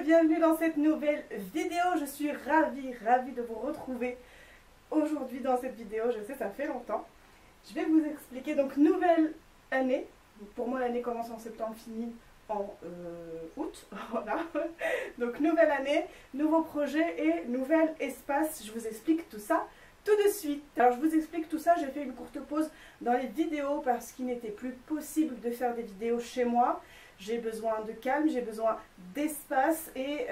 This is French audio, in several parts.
bienvenue dans cette nouvelle vidéo. Je suis ravie de vous retrouver aujourd'hui dans cette vidéo. Je sais, ça fait longtemps. Je vais vous expliquer donc nouvelle année. Pour moi, l'année commence en septembre, finit en août. Voilà. Donc nouvelle année, nouveau projet et nouvel espace. Je vous explique tout ça tout de suite. Alors je vous explique tout ça. J'ai fait une courte pause dans les vidéos parce qu'il n'était plus possible de faire des vidéos chez moi. J'ai besoin de calme, j'ai besoin d'espace et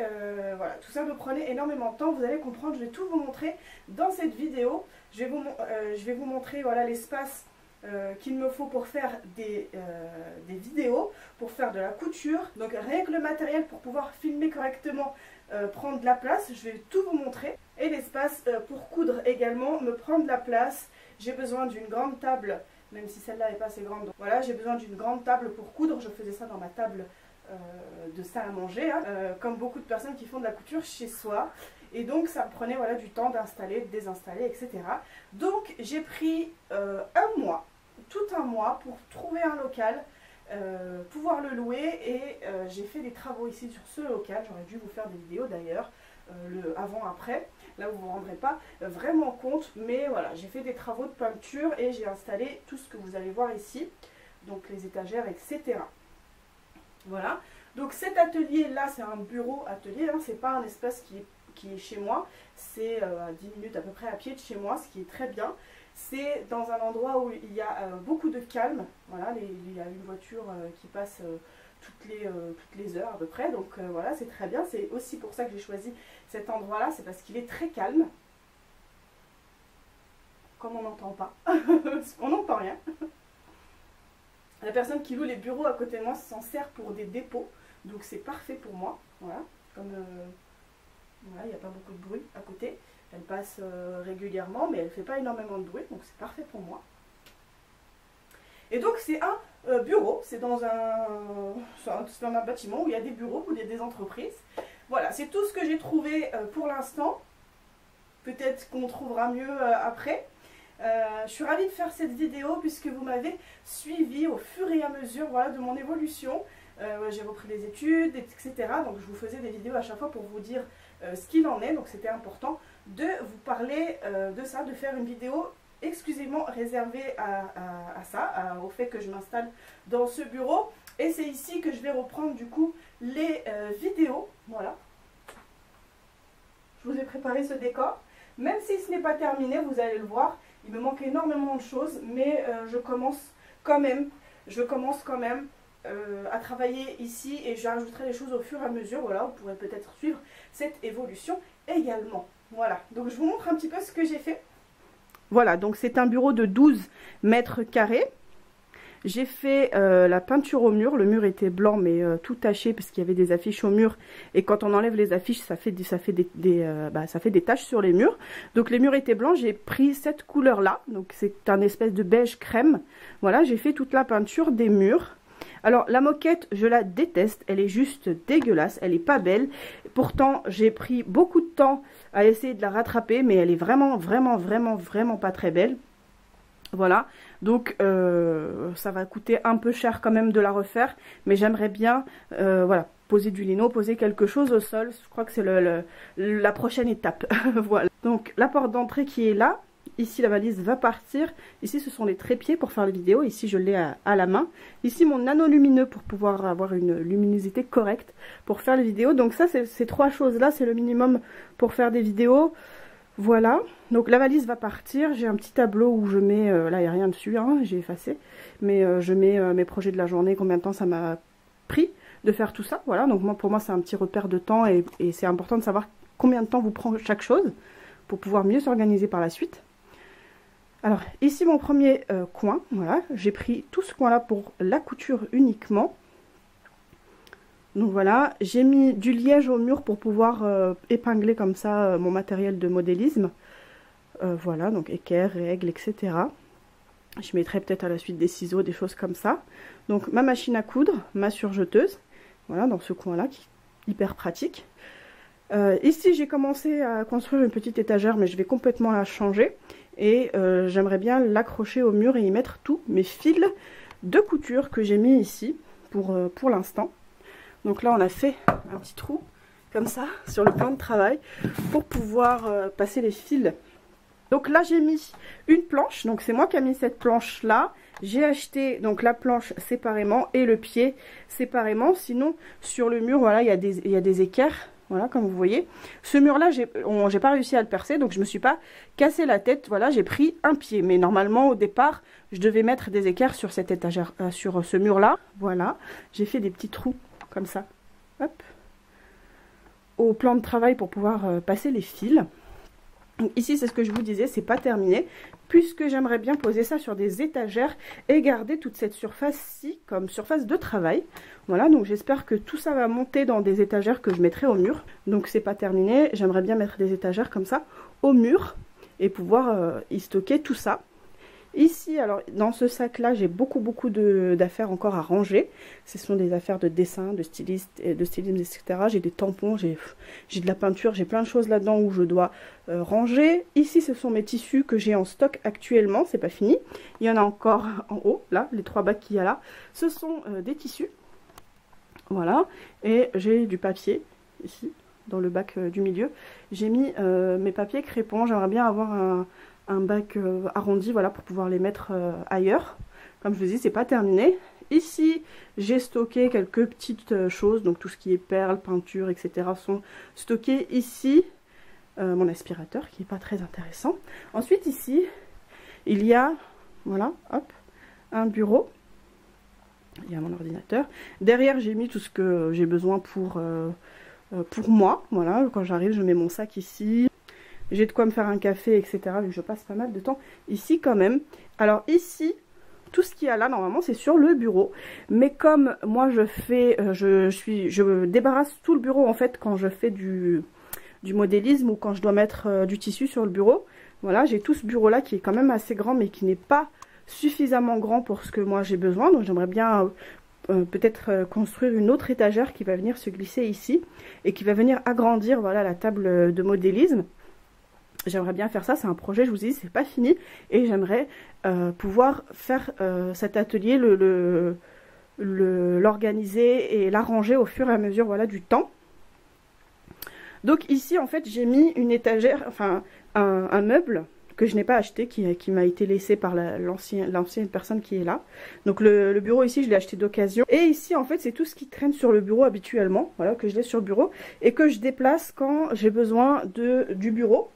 voilà, tout ça me prenait énormément de temps. Vous allez comprendre, je vais tout vous montrer dans cette vidéo. Je vais vous montrer voilà, l'espace qu'il me faut pour faire des vidéos, pour faire de la couture. Donc rien que le matériel pour pouvoir filmer correctement prendre de la place, je vais tout vous montrer. Et l'espace pour coudre également me prend de la place. J'ai besoin d'une grande table. Même si celle-là n'est pas assez grande. Donc, voilà, j'ai besoin d'une grande table pour coudre. Je faisais ça dans ma table de salle à manger, hein, comme beaucoup de personnes qui font de la couture chez soi. Et donc, ça me prenait voilà, du temps d'installer, de désinstaller, etc. Donc, j'ai pris un mois, tout un mois, pour trouver un local, pouvoir le louer. Et j'ai fait des travaux ici sur ce local. J'aurais dû vous faire des vidéos d'ailleurs, le avant-après. Là, vous ne vous rendrez pas vraiment compte, mais voilà, j'ai fait des travaux de peinture et j'ai installé tout ce que vous allez voir ici, donc les étagères, etc. Voilà, donc cet atelier-là, c'est un bureau atelier, hein, c'est pas un espace qui est chez moi, c'est à 10 minutes à peu près à pied de chez moi, ce qui est très bien. C'est dans un endroit où il y a beaucoup de calme, voilà, il y a une voiture qui passe toutes les heures à peu près, donc voilà, c'est très bien. C'est aussi pour ça que j'ai choisi cet endroit là, c'est parce qu'il est très calme, comme on n'entend pas. On n'entend rien. La personne qui loue les bureaux à côté de moi s'en sert pour des dépôts, donc c'est parfait pour moi. Voilà, comme voilà, il n'y a pas beaucoup de bruit à côté, elle passe régulièrement mais elle ne fait pas énormément de bruit, donc c'est parfait pour moi. Et donc c'est un bureau, c'est dans un bâtiment où il y a des bureaux, où il y a des entreprises. Voilà, c'est tout ce que j'ai trouvé pour l'instant. Peut-être qu'on trouvera mieux après. Je suis ravie de faire cette vidéo puisque vous m'avez suivi au fur et à mesure voilà, de mon évolution. J'ai repris les études, etc. Donc je vous faisais des vidéos à chaque fois pour vous dire ce qu'il en est. Donc c'était important de vous parler de ça, de faire une vidéo exclusivement réservé à ça, au fait que je m'installe dans ce bureau. Et c'est ici que je vais reprendre du coup les vidéos. Voilà. Je vous ai préparé ce décor. Même si ce n'est pas terminé, vous allez le voir, il me manque énormément de choses, mais je commence quand même à travailler ici et j'ajouterai les choses au fur et à mesure. Voilà, vous pourrez peut-être suivre cette évolution également. Voilà, donc je vous montre un petit peu ce que j'ai fait. Voilà, donc c'est un bureau de 12 mètres carrés. J'ai fait la peinture au mur. Le mur était blanc mais tout taché parce qu'il y avait des affiches au mur. Et quand on enlève les affiches, ça fait des taches sur les murs. Donc les murs étaient blancs. J'ai pris cette couleur-là. Donc c'est un espèce de beige crème. Voilà, j'ai fait toute la peinture des murs. Alors la moquette, je la déteste. Elle est juste dégueulasse. Elle est pas belle. Pourtant, j'ai pris beaucoup de temps à essayer de la rattraper. Mais elle est vraiment pas très belle. Voilà, donc ça va coûter un peu cher quand même de la refaire, mais j'aimerais bien voilà, poser du lino, poser quelque chose au sol. Je crois que c'est la prochaine étape. Voilà, donc la porte d'entrée qui est là. Ici la valise va partir. Ici ce sont les trépieds pour faire les vidéos. Ici je l'ai à la main. Ici mon nano lumineux pour pouvoir avoir une luminosité correcte pour faire les vidéos. Donc ça, ces trois choses là, c'est le minimum pour faire des vidéos. Voilà, donc la valise va partir. J'ai un petit tableau où je mets, là il n'y a rien dessus, hein, j'ai effacé, mais je mets mes projets de la journée, combien de temps ça m'a pris de faire tout ça. Voilà, donc pour moi c'est un petit repère de temps et c'est important de savoir combien de temps vous prend chaque chose pour pouvoir mieux s'organiser par la suite. Alors ici mon premier coin, voilà, j'ai pris tout ce coin là pour la couture uniquement. Donc voilà, j'ai mis du liège au mur pour pouvoir épingler comme ça mon matériel de modélisme. Voilà, donc équerre, règles, etc. Je mettrai peut-être à la suite des ciseaux, des choses comme ça. Donc ma machine à coudre, ma surjeteuse, voilà, dans ce coin-là, qui est hyper pratique. Ici, j'ai commencé à construire une petite étagère, mais je vais complètement la changer. Et j'aimerais bien l'accrocher au mur et y mettre tous mes fils de couture que j'ai mis ici pour l'instant. Donc là, on a fait un petit trou comme ça, sur le plan de travail, pour pouvoir passer les fils. Donc là j'ai mis une planche, donc c'est moi qui ai mis cette planche là. J'ai acheté donc la planche séparément et le pied séparément. Sinon sur le mur, voilà, il y a des équerres, voilà, comme vous voyez. Ce mur là, j'ai pas réussi à le percer, donc je me suis pas cassé la tête. Voilà, j'ai pris un pied, mais normalement au départ je devais mettre des équerres sur cette étagère, sur ce mur là. Voilà, j'ai fait des petits trous comme ça, hop, au plan de travail pour pouvoir passer les fils. Donc ici c'est ce que je vous disais, c'est pas terminé, puisque j'aimerais bien poser ça sur des étagères et garder toute cette surface-ci comme surface de travail. Voilà, donc j'espère que tout ça va monter dans des étagères que je mettrai au mur. Donc c'est pas terminé, j'aimerais bien mettre des étagères comme ça au mur et pouvoir y stocker tout ça. Ici, alors dans ce sac là, j'ai beaucoup d'affaires encore à ranger. Ce sont des affaires de dessin, de styliste, stylisme, etc. J'ai des tampons, j'ai de la peinture, j'ai plein de choses là-dedans où je dois ranger. Ici, ce sont mes tissus que j'ai en stock actuellement, c'est pas fini. Il y en a encore en haut, là, les 3 bacs qu'il y a là. Ce sont des tissus, voilà. Et j'ai du papier, ici, dans le bac du milieu. J'ai mis mes papiers crépons, j'aimerais bien avoir un bac arrondi, voilà, pour pouvoir les mettre ailleurs. Comme je vous dis, c'est pas terminé. Ici, j'ai stocké quelques petites choses, donc tout ce qui est perles, peinture, etc. sont stockés ici. Mon aspirateur qui est pas très intéressant. Ensuite ici, il y a, voilà, hop, un bureau. Il y a mon ordinateur. Derrière, j'ai mis tout ce que j'ai besoin pour moi. Voilà, quand j'arrive, je mets mon sac ici. J'ai de quoi me faire un café, etc. Vu que je passe pas mal de temps ici quand même. Alors ici, tout ce qu'il y a là, normalement, c'est sur le bureau. Mais comme moi, je fais, je débarrasse tout le bureau, en fait, quand je fais du modélisme ou quand je dois mettre du tissu sur le bureau. Voilà, j'ai tout ce bureau-là qui est quand même assez grand, mais qui n'est pas suffisamment grand pour ce que moi j'ai besoin. Donc j'aimerais bien peut-être construire une autre étagère qui va venir se glisser ici et qui va venir agrandir, voilà, la table de modélisme. J'aimerais bien faire ça, c'est un projet, je vous dis, c'est pas fini. Et j'aimerais pouvoir faire cet atelier, l'organiser et l'arranger au fur et à mesure, voilà, du temps. Donc ici, en fait, j'ai mis une étagère, enfin un meuble que je n'ai pas acheté, qui m'a été laissé par l'ancienne personne qui est là. Donc le bureau ici, je l'ai acheté d'occasion. Et ici, en fait, c'est tout ce qui traîne sur le bureau habituellement, voilà, que je laisse sur le bureau et que je déplace quand j'ai besoin du bureau.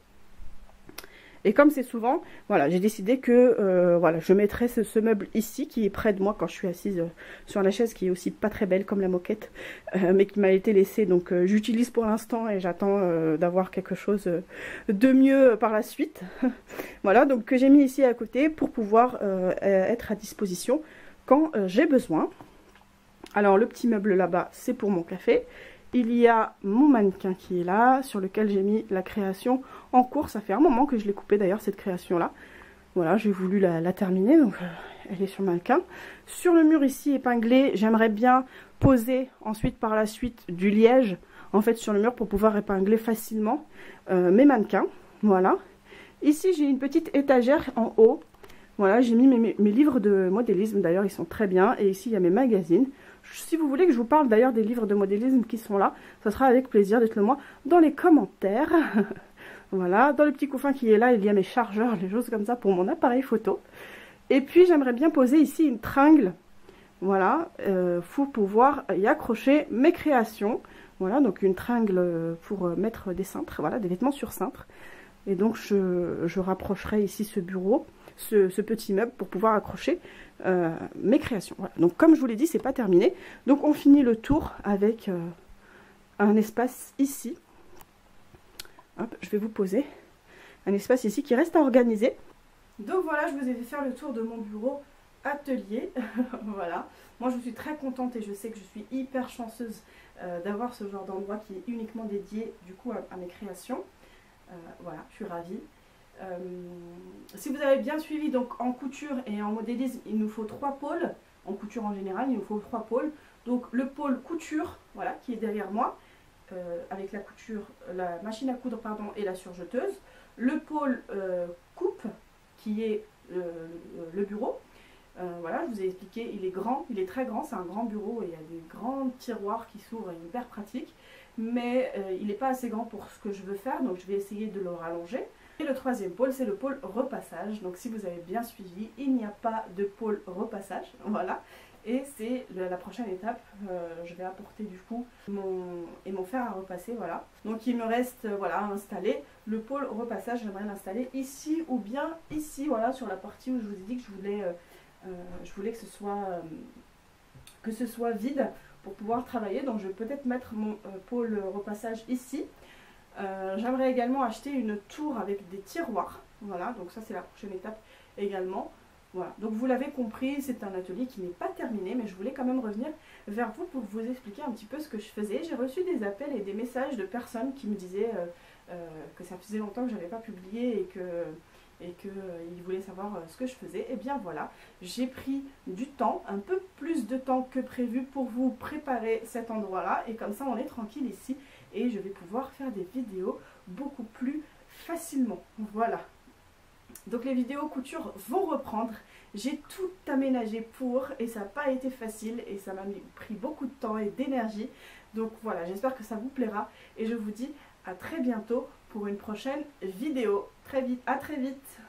Et comme c'est souvent, voilà, j'ai décidé que voilà, je mettrai ce meuble ici qui est près de moi quand je suis assise sur la chaise, qui est aussi pas très belle comme la moquette, mais qui m'a été laissée. Donc j'utilise pour l'instant et j'attends d'avoir quelque chose de mieux par la suite. Voilà, donc que j'ai mis ici à côté pour pouvoir être à disposition quand j'ai besoin. Alors le petit meuble là-bas, c'est pour mon café. Il y a mon mannequin qui est là, sur lequel j'ai mis la création en cours. Ça fait un moment que je l'ai coupée d'ailleurs, cette création-là. Voilà, j'ai voulu la terminer, donc elle est sur le mannequin. Sur le mur ici épinglé, j'aimerais bien poser ensuite par la suite du liège, en fait, sur le mur pour pouvoir épingler facilement mes mannequins. Voilà. Ici, j'ai une petite étagère en haut. Voilà, j'ai mis mes livres de modélisme, d'ailleurs, ils sont très bien. Et ici, il y a mes magazines. Si vous voulez que je vous parle d'ailleurs des livres de modélisme qui sont là, ça sera avec plaisir, dites-le moi dans les commentaires. Voilà, dans le petit couffin qui est là, il y a mes chargeurs, les choses comme ça pour mon appareil photo. Et puis j'aimerais bien poser ici une tringle, voilà, pour pouvoir y accrocher mes créations. Voilà, donc une tringle pour mettre des cintres, voilà, des vêtements sur cintre. Et donc je rapprocherai ici ce bureau, ce petit meuble pour pouvoir accrocher mes créations. Voilà. Donc comme je vous l'ai dit, c'est pas terminé. Donc on finit le tour avec un espace ici. Hop, je vais vous poser un espace ici qui reste à organiser. Donc voilà, je vous ai fait faire le tour de mon bureau atelier. Voilà. Moi je suis très contente et je sais que je suis hyper chanceuse d'avoir ce genre d'endroit qui est uniquement dédié du coup à mes créations. Voilà, je suis ravie. Si vous avez bien suivi, donc en couture et en modélisme, il nous faut 3 pôles. En couture en général, il nous faut 3 pôles. Donc le pôle couture, voilà, qui est derrière moi, avec la couture, la machine à coudre, pardon, et la surjeteuse. Le pôle coupe, qui est le bureau. Voilà, je vous ai expliqué, il est grand, il est très grand, c'est un grand bureau et il y a des grands tiroirs qui s'ouvrent, hyper pratique. mais il n'est pas assez grand pour ce que je veux faire, donc je vais essayer de le rallonger. Et le troisième pôle, c'est le pôle repassage. Donc si vous avez bien suivi, il n'y a pas de pôle repassage, voilà. Et c'est la prochaine étape, je vais apporter du coup mon fer à repasser, voilà. Donc il me reste voilà, à installer le pôle repassage, j'aimerais l'installer ici ou bien ici, voilà, sur la partie où je vous ai dit que je voulais que ce soit vide pour pouvoir travailler. Donc je vais peut-être mettre mon pôle repassage ici. J'aimerais également acheter une tour avec des tiroirs, voilà, donc ça c'est la prochaine étape également. Voilà, donc vous l'avez compris, c'est un atelier qui n'est pas terminé, mais je voulais quand même revenir vers vous pour vous expliquer un petit peu ce que je faisais. J'ai reçu des appels et des messages de personnes qui me disaient que ça faisait longtemps que je n'avais pas publié et qu'ils voulaient savoir ce que je faisais. Et bien voilà, j'ai pris du temps, un peu plus de temps que prévu pour vous préparer cet endroit-là. Et comme ça, on est tranquille ici et je vais pouvoir faire des vidéos beaucoup plus facilement. Voilà. Donc les vidéos couture vont reprendre, j'ai tout aménagé pour et ça n'a pas été facile et ça m'a pris beaucoup de temps et d'énergie. Donc voilà, j'espère que ça vous plaira et je vous dis à très bientôt pour une prochaine vidéo. À très vite.